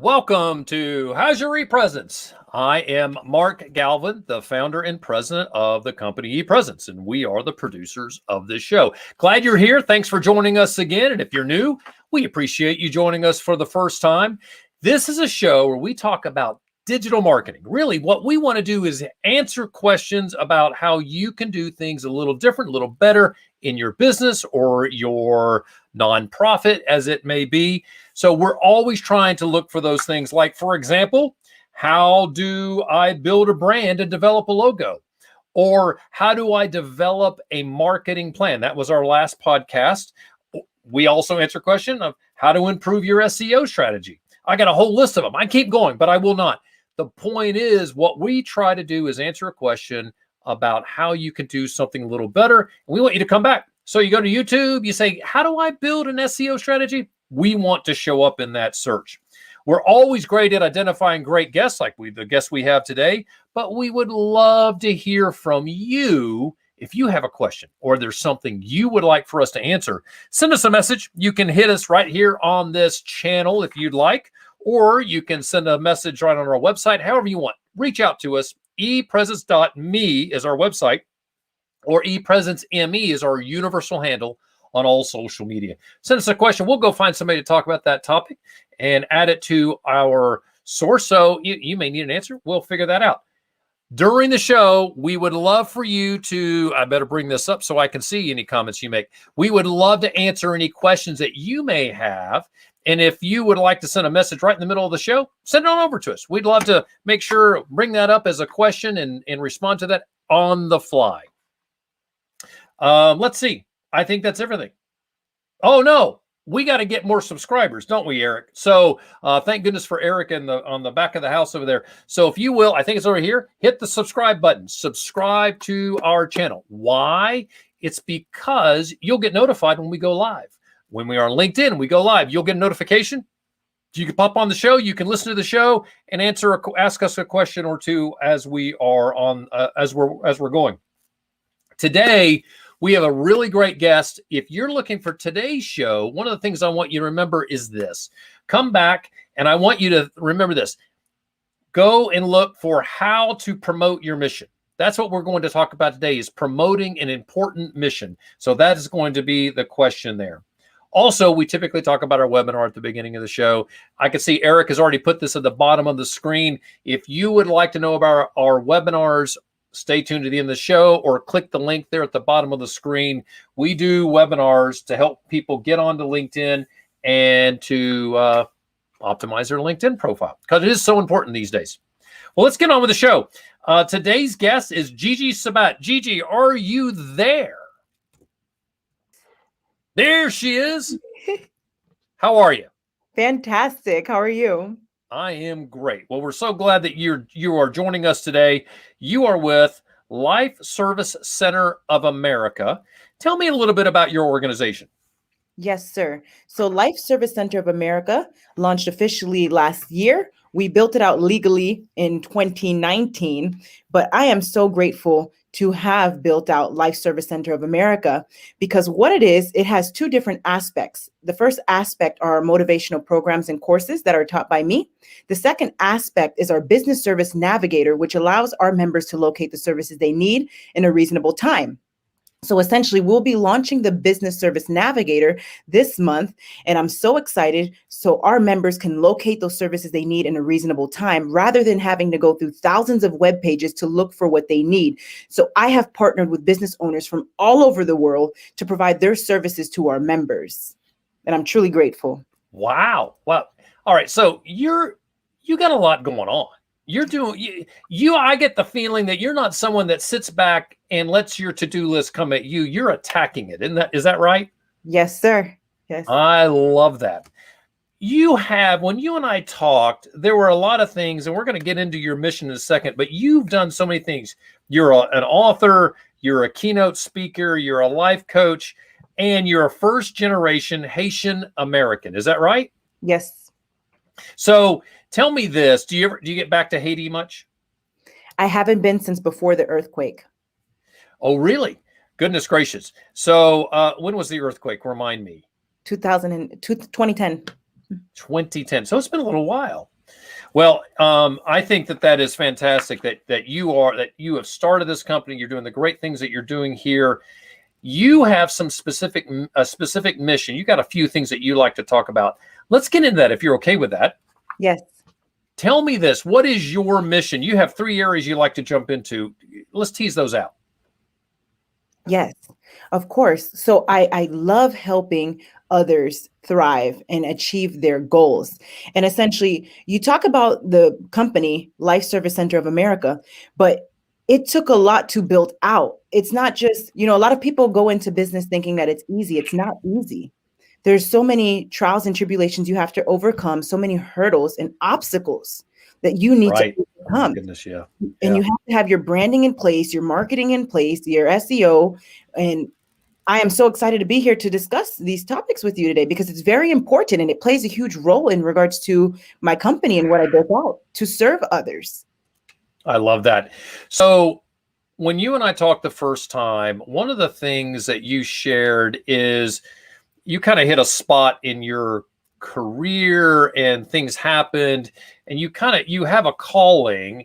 Welcome to How's Your ePresence? I am Mark Galvin, the founder and president of the company ePresence, and we are the producers of this show. Glad you're here. Thanks for joining us again. And if you're new, we appreciate you joining us for the first time. This is a show where we talk about digital marketing. Really, what we want to do is answer questions about how you can do things a little different, a little better in your business or your nonprofit, as it may be. So we're always trying to look for those things. Like, for example, how do I build a brand and develop a logo? Or how do I develop a marketing plan? That was our last podcast. We also answer a question of how to improve your SEO strategy. I got a whole list of them. I keep going, but I will not. The point is, what we try to do is answer a question about how you can do something a little better. And we want you to come back. So you go to YouTube, you say, how do I build an SEO strategy? We want to show up in that search. We're always great at identifying great guests like the guests we have today, but we would love to hear from you. If you have a question or there's something you would like for us to answer, send us a message. You can hit us right here on this channel if you'd like, or you can send a message right on our website, however you want. Reach out to us. ePresence.me is our website, or ePresenceME is our universal handle on all social media. Send us a question. We'll go find somebody to talk about that topic and add it to our source. So you may need an answer. We'll figure that out. During the show, we would love for you to, I better bring this up so I can see any comments you make. We would love to answer any questions that you may have. And if you would like to send a message right in the middle of the show, send it on over to us. We'd love to make sure, bring that up as a question and respond to that on the fly. Let's see. I think that's everything. Oh, no. We got to get more subscribers, don't we, Eric? So thank goodness for Eric on the back of the house over there. So if you will, I think it's over here, hit the subscribe button. Subscribe to our channel. Why? It's because you'll get notified when we go live. When we are on LinkedIn, we go live. You'll get a notification. You can pop on the show. You can listen to the show and ask us a question or two as we are on as we're going. Today, we have a really great guest. If you're looking for today's show, one of the things I want you to remember is this. Come back, and I want you to remember this. Go and look for how to promote your mission. That's what we're going to talk about today, is promoting an important mission. So that is going to be the question there. Also, we typically talk about our webinar at the beginning of the show. I can see Eric has already put this at the bottom of the screen. If you would like to know about our webinars, stay tuned to the end of the show or click the link there at the bottom of the screen. We do webinars to help people get onto LinkedIn and to optimize their LinkedIn profile, because it is so important these days. Well, let's get on with the show. Today's guest is GiGi Sabbat. GiGi, are you there? There she is. How are you? Fantastic. How are you? I am great. Well, we're so glad that you are joining us today. You are with Life Service Center of America. Tell me a little bit about your organization. Yes, sir. So Life Service Center of America launched officially last year. We built it out legally in 2019, but I am so grateful to have built out Life Service Center of America, because what it is, it has two different aspects. The first aspect are motivational programs and courses that are taught by me. The second aspect is our business service navigator, which allows our members to locate the services they need in a reasonable time. So essentially, we'll be launching the Business Service Navigator this month, and I'm so excited so our members can locate those services they need in a reasonable time rather than having to go through thousands of web pages to look for what they need. So I have partnered with business owners from all over the world to provide their services to our members, and I'm truly grateful. Wow. Well, all right. So you got a lot going on. You're doing I get the feeling that you're not someone that sits back and lets your to-do list come at you. You're attacking it. Is that right? Yes, sir. Yes. I love that. When you and I talked, there were a lot of things, and we're going to get into your mission in a second, but you've done so many things. You're an author, you're a keynote speaker, you're a life coach, and you're a first generation Haitian American. Is that right? Yes. So tell me this, do you get back to Haiti much? I haven't been since before the earthquake. Oh, really? Goodness gracious. So when was the earthquake? Remind me. 2010. 2010. So it's been a little while. Well, I think that is fantastic that you have started this company. You're doing the great things that you're doing here. You have a specific mission. You got a few things that you like to talk about. Let's get into that if you're okay with that. Yes. Tell me this. What is your mission? You have 3 areas you like to jump into. Let's tease those out. Yes, of course. So I love helping others thrive and achieve their goals. And essentially, you talk about the company, Life Service Center of America, but it took a lot to build out. It's not just, a lot of people go into business thinking that it's easy. It's not easy. There's so many trials and tribulations you have to overcome, so many hurdles and obstacles that you need to Right. Oh my overcome. goodness, yeah. And you have to have your branding in place, your marketing in place, your SEO. And I am so excited to be here to discuss these topics with you today because it's very important and it plays a huge role in regards to my company and what I built out to serve others. I love that. So when you and I talked the first time, one of the things that you shared is you kind of hit a spot in your career and things happened and you have a calling.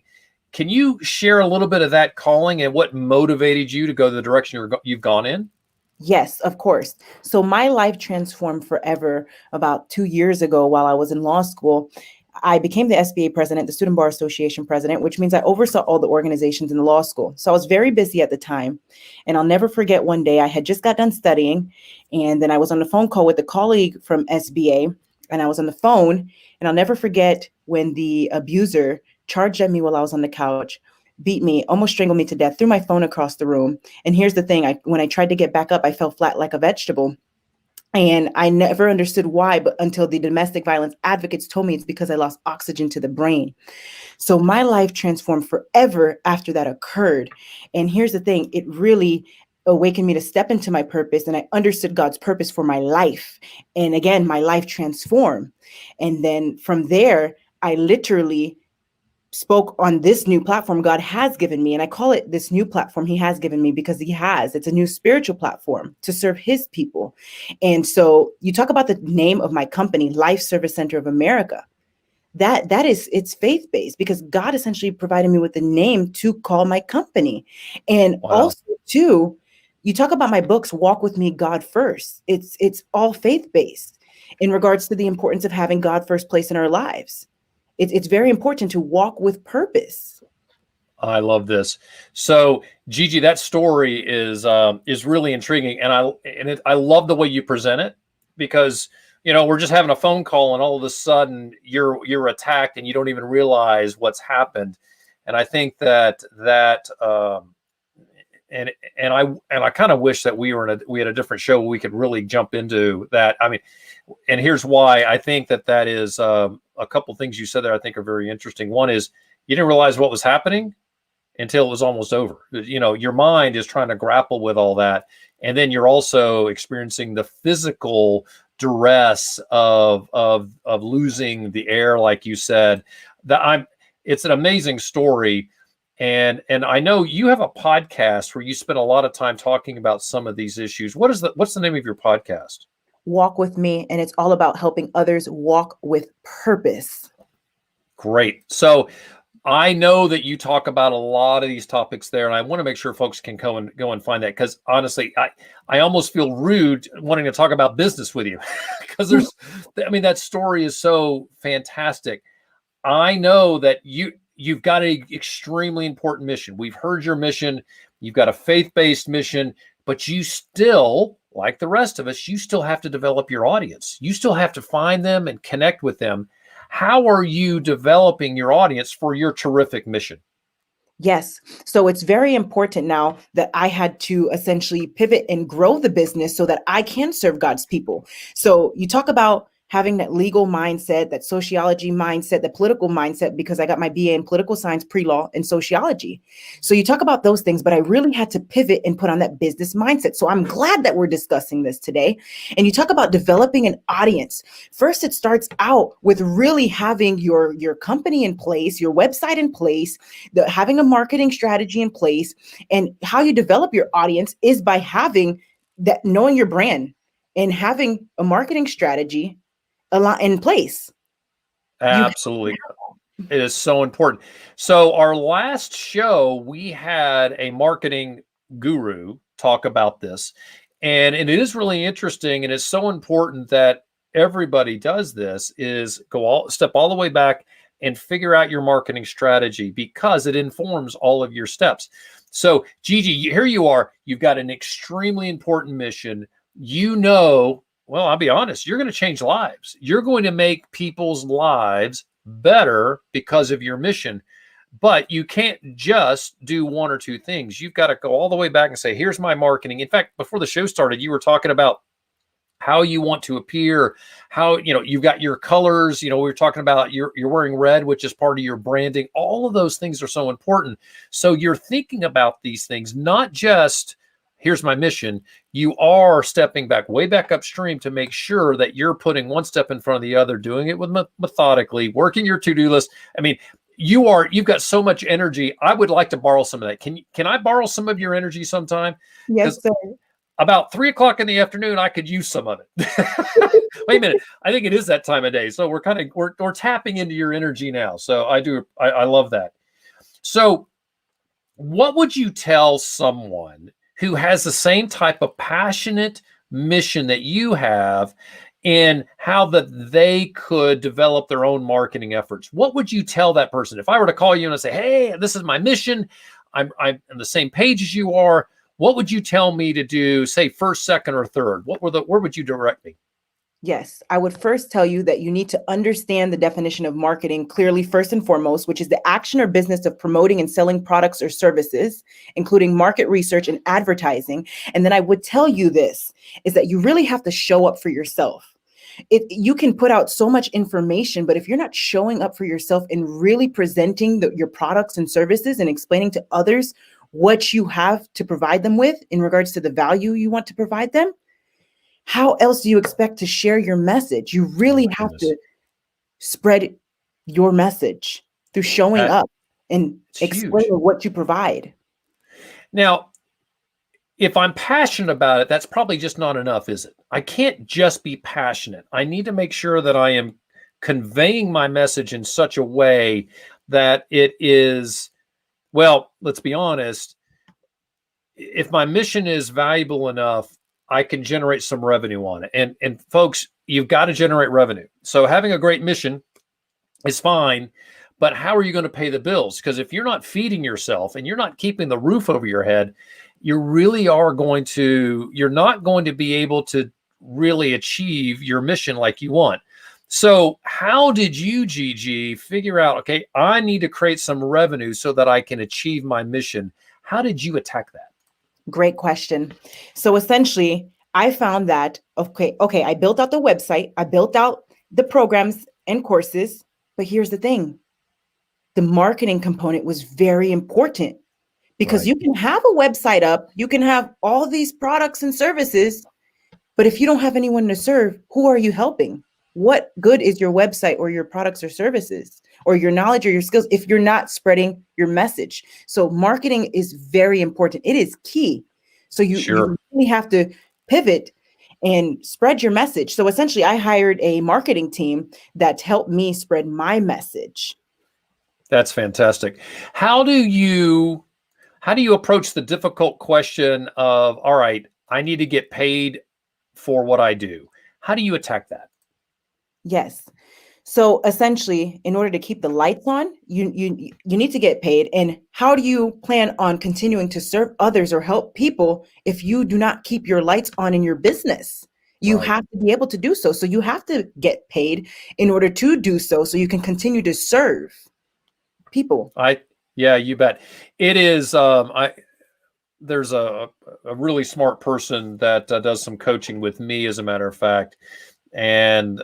Can you share a little bit of that calling and what motivated you to go the direction you've gone in? Yes, of course. So my life transformed forever about 2 years ago while I was in law school. I became the SBA president, the Student Bar Association president, which means I oversaw all the organizations in the law school. So I was very busy at the time. And I'll never forget one day I had just got done studying. And then I was on the phone call with a colleague from SBA. And I was on the phone. And I'll never forget when the abuser charged at me while I was on the couch, beat me, almost strangled me to death, threw my phone across the room. And here's the thing, when I tried to get back up, I fell flat like a vegetable. And I never understood why, but until the domestic violence advocates told me it's because I lost oxygen to the brain. So my life transformed forever after that occurred. And here's the thing, it really awakened me to step into my purpose. And I understood God's purpose for my life. And again, my life transformed. And then from there, I literally spoke on this new platform God has given me. And I call it this new platform he has given me because it's a new spiritual platform to serve his people. And so you talk about the name of my company, Life Service Center of America. It's faith-based because God essentially provided me with the name to call my company. And also too, you talk about my books, Walk With Me, God First. It's all faith-based in regards to the importance of having God first place in our lives. It's very important to walk with purpose. I love this. So, GiGi, that story is really intriguing, and I love the way you present it because we're just having a phone call, and all of a sudden you're attacked, and you don't even realize what's happened. And I think that and I kind of wish that we had a different show where we could really jump into that. I mean, and here's why. I think that is a couple things you said there I think are very interesting. One is you didn't realize what was happening until it was almost over. Your mind is trying to grapple with all that, and then you're also experiencing the physical duress of losing the air, like you said. It's an amazing story. And I know you have a podcast where you spend a lot of time talking about some of these issues. What's the name of your podcast? Walk With Me, and it's all about helping others walk with purpose. Great. So I know that you talk about a lot of these topics there, and I want to make sure folks can go and find that because honestly, I almost feel rude wanting to talk about business with you because that story is so fantastic. I know that you've got an extremely important mission. We've heard your mission. You've got a faith-based mission, but you still, like the rest of us, you still have to develop your audience. You still have to find them and connect with them. How are you developing your audience for your terrific mission? Yes. So it's very important now that I had to essentially pivot and grow the business so that I can serve God's people. So you talk about having that legal mindset, that sociology mindset, the political mindset, because I got my BA in political science, pre-law, and sociology. So you talk about those things, but I really had to pivot and put on that business mindset. So I'm glad that we're discussing this today. And you talk about developing an audience. First, it starts out with really having your company in place, your website in place, having a marketing strategy in place. And how you develop your audience is by having that, knowing your brand and having a marketing strategy a lot in place. Absolutely. It is so important. So our last show, we had a marketing guru talk about this, and it is really interesting, and it's so important that everybody does this, is step all the way back and figure out your marketing strategy, because it informs all of your steps. So Gigi, here you are, you've got an extremely important mission. Well, I'll be honest, you're going to change lives. You're going to make people's lives better because of your mission. But you can't just do one or two things. You've got to go all the way back and say, here's my marketing. In fact, before the show started, you were talking about how you want to appear, how, you've got your colors, we were talking about you're wearing red, which is part of your branding. All of those things are so important. So you're thinking about these things, not just, here's my mission. You are stepping back, way back upstream, to make sure that you're putting one step in front of the other, doing it with methodically, working your to-do list. I mean, you've got so much energy. I would like to borrow some of that. Can I borrow some of your energy sometime? Yes, sir. About 3 o'clock in the afternoon, I could use some of it. Wait a minute. I think it is that time of day. So we're tapping into your energy now. So I love that. So what would you tell someone who has the same type of passionate mission that you have, and how that they could develop their own marketing efforts? What would you tell that person? If I were to call you and say, hey, this is my mission, I'm on the same page as you are, what would you tell me to do, say first, second, or third? Where would you direct me? Yes, I would first tell you that you need to understand the definition of marketing clearly, first and foremost, which is the action or business of promoting and selling products or services, including market research and advertising. And then I would tell you this, is that you really have to show up for yourself. You can put out so much information, but if you're not showing up for yourself and really presenting your products and services and explaining to others what you have to provide them with in regards to the value you want to provide them, how else do you expect to share your message? You really have to spread your message through showing up and explaining what you provide. Now, if I'm passionate about it, that's probably just not enough, is it? I can't just be passionate. I need to make sure that I am conveying my message in such a way that it is, well, let's be honest, if my mission is valuable enough, I can generate some revenue on it. And folks, you've got to generate revenue. So having a great mission is fine, but how are you going to pay the bills? Because if you're not feeding yourself and you're not keeping the roof over your head, you're not going to be able to really achieve your mission like you want. So how did you, Gigi, figure out, okay, I need to create some revenue so that I can achieve my mission? How did you attack that? Great question. So essentially, I found that, okay, I built out the website, I built out the programs and courses, but here's the thing. The marketing component was very important, because Right. you can have a website up, you can have all these products and services, but if you don't have anyone to serve, who are you helping? What good is your website or your products or services or your knowledge or your skills if you're not spreading your message? So marketing is very important. It is key. So you really have to pivot and spread your message. So essentially, I hired a marketing team that helped me spread my message. That's fantastic. How do you approach the difficult question of, all right, I need to get paid for what I do? How do you attack that? Yes. So essentially, in order to keep the lights on, you need to get paid. And how do you plan on continuing to serve others or help people if you do not keep your lights on in your business? You have to be able to do so. So you have to get paid in order to do so, so you can continue to serve people. Yeah, you bet. It is. There's a really smart person that does some coaching with me, as a matter of fact. And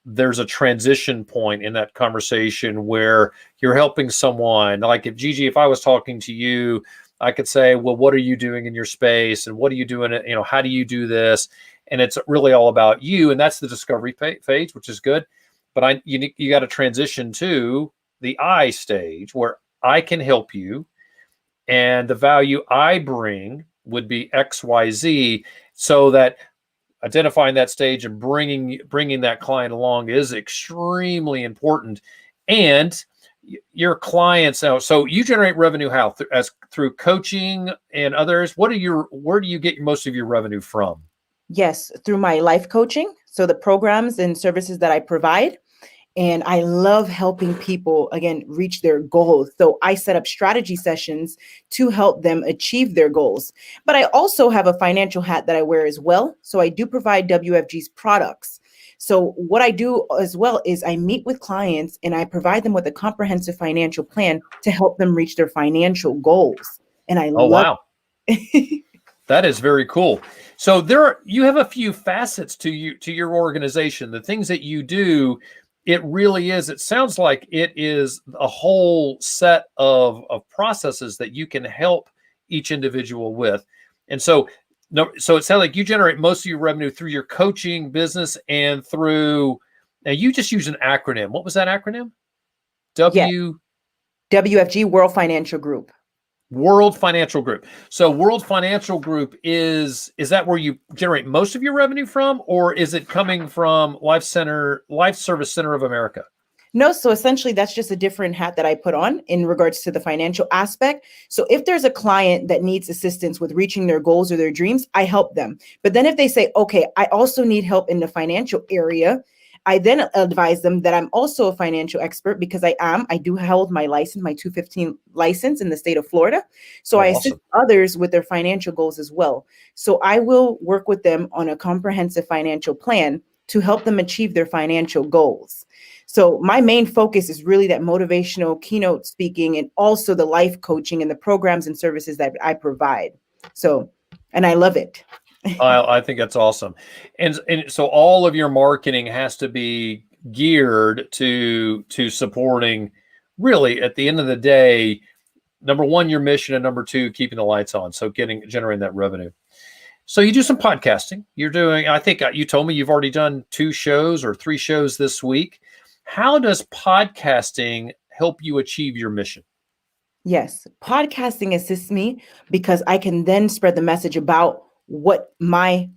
there's a transition point in that conversation where you're helping someone. Like if Gigi, if I was talking to you, I could say, well, what are you doing in your space? And what are you doing? How do you do this? And it's really all about you. And that's the discovery phase, which is good. But you got to transition to the I stage, where I can help you. And the value I bring would be XYZ, so that identifying that stage and bringing that client along is extremely important. And your clients now, so you generate revenue how? Through coaching and others? Where do you get most of your revenue from? Yes, through my life coaching. So the programs and services that I provide. And I love helping people, again, reach their goals. So I set up strategy sessions to help them achieve their goals. But I also have a financial hat that I wear as well. So I do provide WFG's products. So what I do as well is I meet with clients and I provide them with a comprehensive financial plan to help them reach their financial goals. And I Oh, love wow. it. That is very cool. So you have a few facets to your organization. The things that you do, it really is. It sounds like it is a whole set of processes that you can help each individual with. And so, no, so it sounds like you generate most of your revenue through your coaching business and through. Now you just use an acronym. What was that acronym? Yes, WFG, World Financial Group. World Financial Group. So World Financial Group is that where you generate most of your revenue from, or is it coming from Life Service Center of America? No, so essentially that's just a different hat that I put on in regards to the financial aspect. So if there's a client that needs assistance with reaching their goals or their dreams, I help them. But then if they say, okay, I also need help in the financial area, I then advise them that I'm also a financial expert because I do hold my license, my 215 license in the state of Florida. So I assist others with their financial goals as well. So I will work with them on a comprehensive financial plan to help them achieve their financial goals. So my main focus is really that motivational keynote speaking and also the life coaching and the programs and services that I provide. So, and I love it. I think that's awesome. And so all of your marketing has to be geared to supporting, really, at the end of the day, number one, your mission, and number two, keeping the lights on. So generating that revenue. So you do some podcasting. You're doing, I think you told me you've already done 2 shows or 3 shows this week. How does podcasting help you achieve your mission? Yes, podcasting assists me because I can then spread the message about what my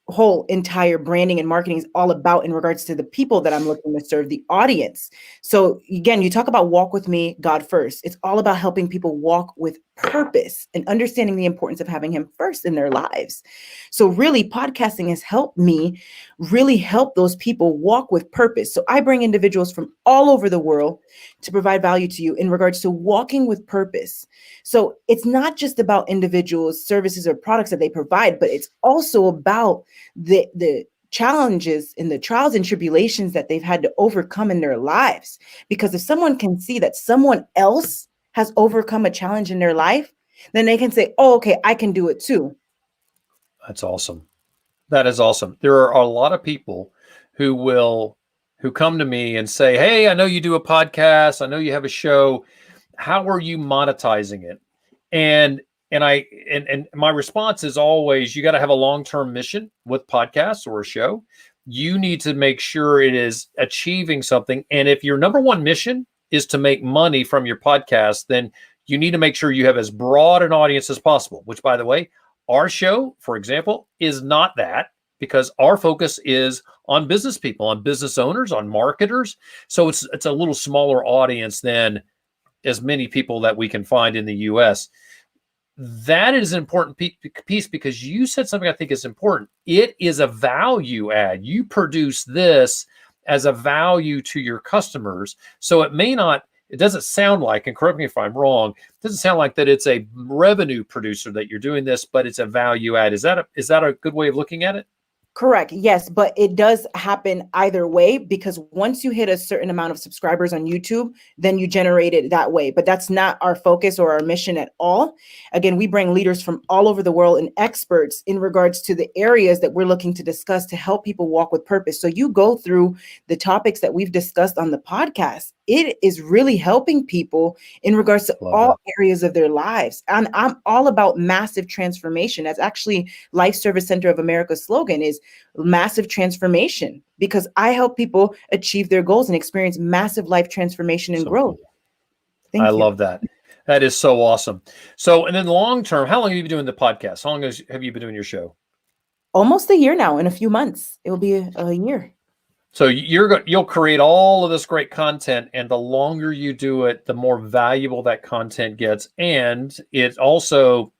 whole entire branding and marketing is all about in regards to the people that I'm looking to serve, the audience. So again, you talk about walk with me, God first. It's all about helping people walk with purpose and understanding the importance of having him first in their lives. So really podcasting has helped me really help those people walk with purpose. So I bring individuals from all over the world to provide value to you in regards to walking with purpose. So it's not just about individuals, services, or products that they provide, but it's also about the challenges and the trials and tribulations that they've had to overcome in their lives. Because if someone can see that someone else has overcome a challenge in their life, then they can say, oh, okay, I can do it too. That's awesome. That is awesome. There are a lot of people who come to me and say, hey, I know you do a podcast. I know you have a show. How are you monetizing it? And my response is always, you got to have a long-term mission with podcasts or a show. You need to make sure it is achieving something. And if your number one mission is to make money from your podcast, then you need to make sure you have as broad an audience as possible, which, by the way, our show, for example, is not that, because our focus is on business people, on business owners, on marketers. So it's a little smaller audience than as many people that we can find in the US. That is an important piece, because you said something I think is important. It is a value add. You produce this as a value to your customers. So it doesn't sound like, and correct me if I'm wrong, it doesn't sound like that it's a revenue producer that you're doing this, but it's a value add. Is that a good way of looking at it? Correct. Yes, but it does happen either way, because once you hit a certain amount of subscribers on YouTube, then you generate it that way. But that's not our focus or our mission at all. Again, we bring leaders from all over the world and experts in regards to the areas that we're looking to discuss to help people walk with purpose. So you go through the topics that we've discussed on the podcast. It is really helping people in regards to all areas of their lives. And I'm all about massive transformation. That's actually Life Service Center of America's slogan, is massive transformation, because I help people achieve their goals and experience massive life transformation and growth. Cool. I love that. That is so awesome. So, and then long term, how long have you been doing the podcast? How long have you been doing your show? Almost a year now. In a few months, it will be a year. So you'll create all of this great content, and the longer you do it, the more valuable that content gets. And it also,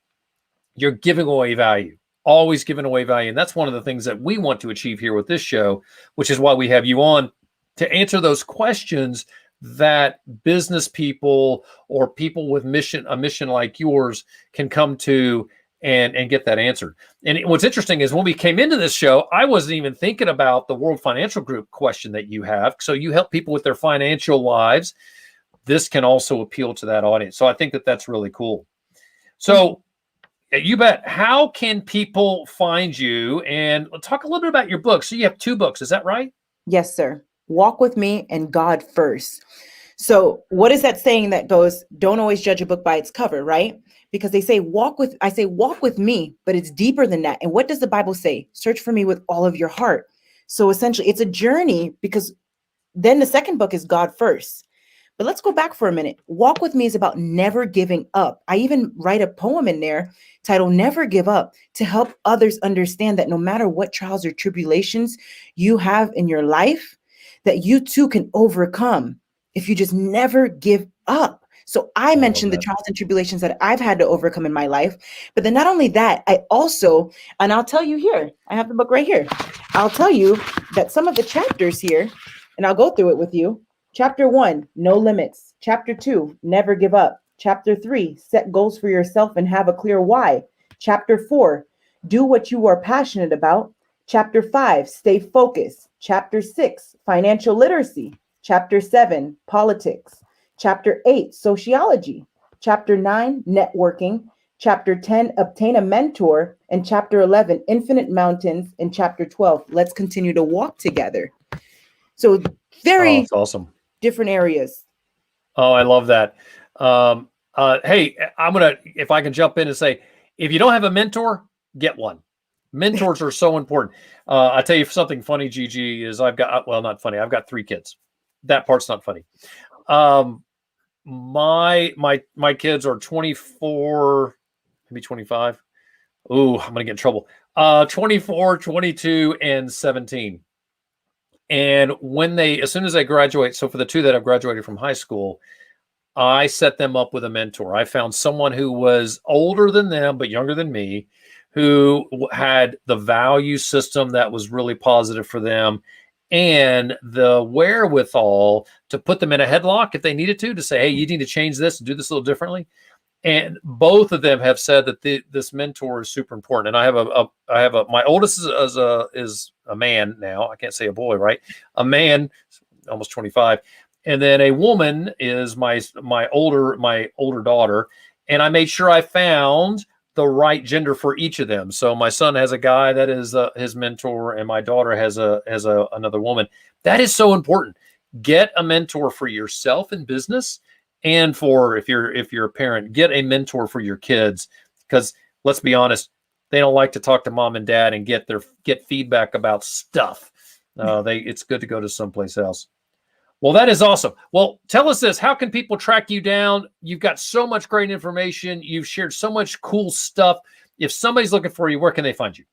you're giving away value, always giving away value. And that's one of the things that we want to achieve here with this show, which is why we have you on to answer those questions that business people or people with a mission like yours can come to and get that answered. And what's interesting is when we came into this show, I wasn't even thinking about the World Financial Group question that you have. So you help people with their financial lives. This can also appeal to that audience. So I think that that's really cool. So you bet. How can people find you? And talk a little bit about your book. So you have 2 books. Is that right? Yes, sir. Walk with me and God first. So what is that saying that goes, don't always judge a book by its cover, right? Because I say walk with me, but it's deeper than that. And what does the Bible say? Search for me with all of your heart. So essentially it's a journey, because then the second book is God first. But let's go back for a minute. Walk with me is about never giving up. I even write a poem in there titled Never Give Up, to help others understand that no matter what trials or tribulations you have in your life, that you too can overcome if you just never give up. So I mentioned the trials and tribulations that I've had to overcome in my life. But then not only that, I also, and I'll tell you here, I have the book right here. I'll tell you that some of the chapters here, and I'll go through it with you. Chapter 1, no limits. Chapter 2, never give up. Chapter 3, set goals for yourself and have a clear why. Chapter 4, do what you are passionate about. Chapter 5, stay focused. Chapter 6, financial literacy. Chapter 7, politics. Chapter 8, sociology. Chapter 9, networking. Chapter 10, obtain a mentor. And chapter 11, infinite mountains. And chapter 12, let's continue to walk together. So very awesome. Different areas. Oh, I love that. Hey, if I can jump in and say, if you don't have a mentor, get one. Mentors are so important. I tell you something funny, GiGi, is not funny. I've got 3 kids. That part's not funny. My kids are 24, maybe 25. Ooh, I'm going to get in trouble. 24, 22, and 17. And as soon as they graduate, so for the 2 that have graduated from high school, I set them up with a mentor. I found someone who was older than them, but younger than me, who had the value system that was really positive for them and the wherewithal to put them in a headlock if they needed to say, hey, you need to change this and do this a little differently. And both of them have said that this mentor is super important. And I have my oldest is a man now. I can't say a boy, right? A man, almost 25. And then a woman is my older daughter. And I made sure I found the right gender for each of them. So my son has a guy that is his mentor, and my daughter has another woman. That is so important. Get a mentor for yourself in business. And for if you're a parent, get a mentor for your kids, because let's be honest, they don't like to talk to mom and dad and get feedback about stuff. It's good to go to someplace else. Well, that is awesome. Well, tell us this: how can people track you down? You've got so much great information. You've shared so much cool stuff. If somebody's looking for you, where can they find you?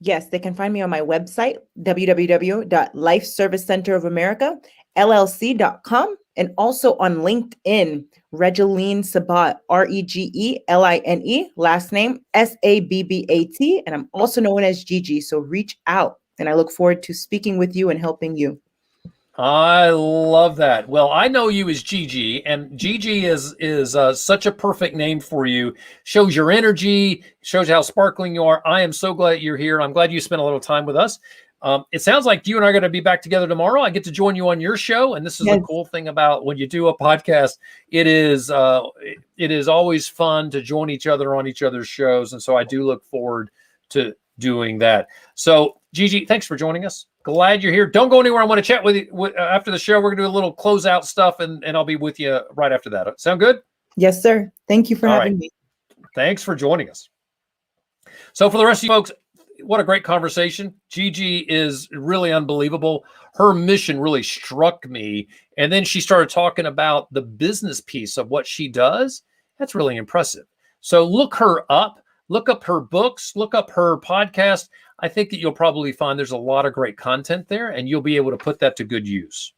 Yes, they can find me on my website, www.lifeservicecenterofamerica.llc.com, and also on LinkedIn, Regeline Sabbat, Regeline, last name Sabbat, and I'm also known as GiGi. So reach out, and I look forward to speaking with you and helping you. I love that. Well, I know you as GiGi, and GiGi is such a perfect name for you. Shows your energy, shows how sparkling you are. I am so glad you're here. I'm glad you spent a little time with us. It sounds like you and I are going to be back together tomorrow. I get to join you on your show, and this is the cool thing about when you do a podcast. It is always fun to join each other on each other's shows, and so I do look forward to doing that. So, GiGi, thanks for joining us. Glad you're here. Don't go anywhere. I want to chat with you after the show. We're going to do a little closeout stuff, and I'll be with you right after that. Sound good? Yes, sir. Thank you for having me. Thanks for joining us. So for the rest of you folks, what a great conversation. GiGi is really unbelievable. Her mission really struck me. And then she started talking about the business piece of what she does. That's really impressive. So look her up. look up her books, look up her podcast. I think that you'll probably find there's a lot of great content there, and you'll be able to put that to good use.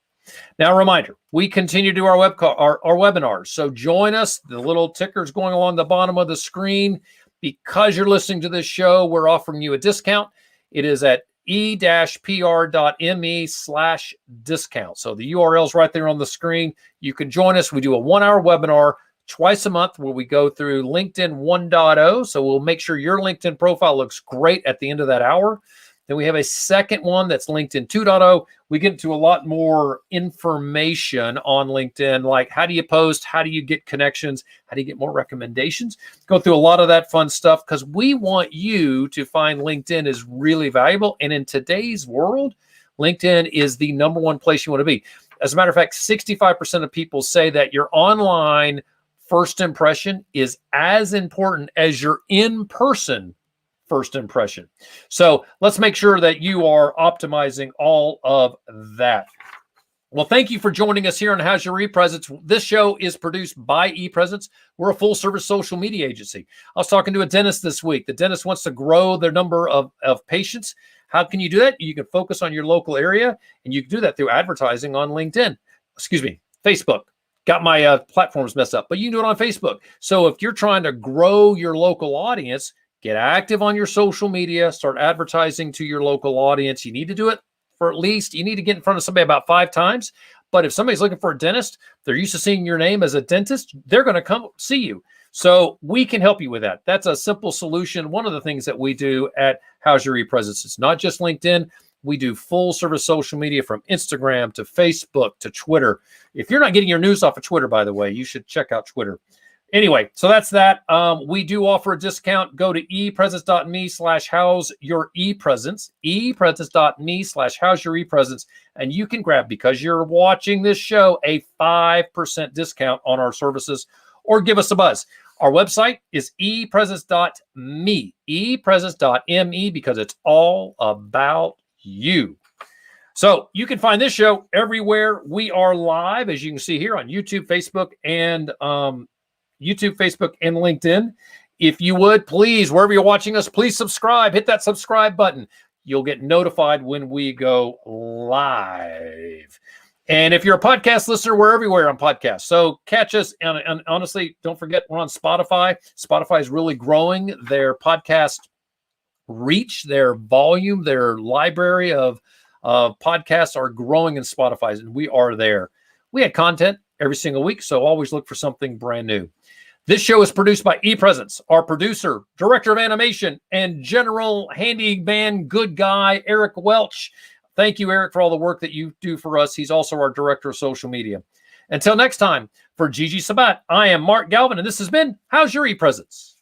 Now, a reminder, we continue to do our webinars. So join us. The little ticker's going along the bottom of the screen. Because you're listening to this show, we're offering you a discount. It is at e-pr.me/discount. So the URL is right there on the screen. You can join us. We do a 1-hour webinar twice a month where we go through LinkedIn 1.0. So we'll make sure your LinkedIn profile looks great at the end of that hour. Then we have a second one that's LinkedIn 2.0. We get into a lot more information on LinkedIn, like how do you post, how do you get connections, how do you get more recommendations? Go through a lot of that fun stuff because we want you to find LinkedIn is really valuable. And in today's world, LinkedIn is the number one place you want to be. As a matter of fact, 65% of people say that your online first impression is as important as your in-person first impression. So let's make sure that you are optimizing all of that. Well, thank you for joining us here on How's Your ePresence. This show is produced by ePresence. We're a full-service social media agency. I was talking to a dentist this week. The dentist wants to grow their number of patients. How can you do that? You can focus on your local area, and you can do that through advertising on Facebook. Got my platforms messed up, but you can do it on Facebook. So if you're trying to grow your local audience, get active on your social media, start advertising to your local audience. You need to do it for at least, you need to get in front of somebody about 5 times. But if somebody's looking for a dentist, they're used to seeing your name as a dentist, they're going to come see you. So we can help you with that. That's a simple solution. One of the things that we do at How's Your ePresence, it's not just LinkedIn. We do full service social media from Instagram to Facebook to Twitter. If you're not getting your news off of Twitter, by the way, you should check out Twitter. Anyway, so that's that. We do offer a discount. Go to epresence.me/how's your ePresence, epresence.me/how's your ePresence, and you can grab, because you're watching this show, a 5% discount on our services, or give us a buzz. Our website is epresence.me, epresence.me, because it's all about you. So you can find this show everywhere. We are live, as you can see here, on YouTube, Facebook, and LinkedIn. If you would, please, wherever you're watching us, please subscribe. Hit that subscribe button. You'll get notified when we go live. And if you're a podcast listener, we're everywhere on podcasts. So catch us. And honestly, don't forget, we're on Spotify. Spotify is really growing their podcast reach, their volume, their library of podcasts are growing in Spotify, and we are there. We had content every single week, so always look for something brand new. This show is produced by ePresence. Our producer, director of animation, and general handyman good guy, Eric Welch. Thank you, Eric, for all the work that you do for us. He's also our director of social media. Until next time, for GiGi Sabbat, I am Mark Galvin, and this has been How's Your ePresence?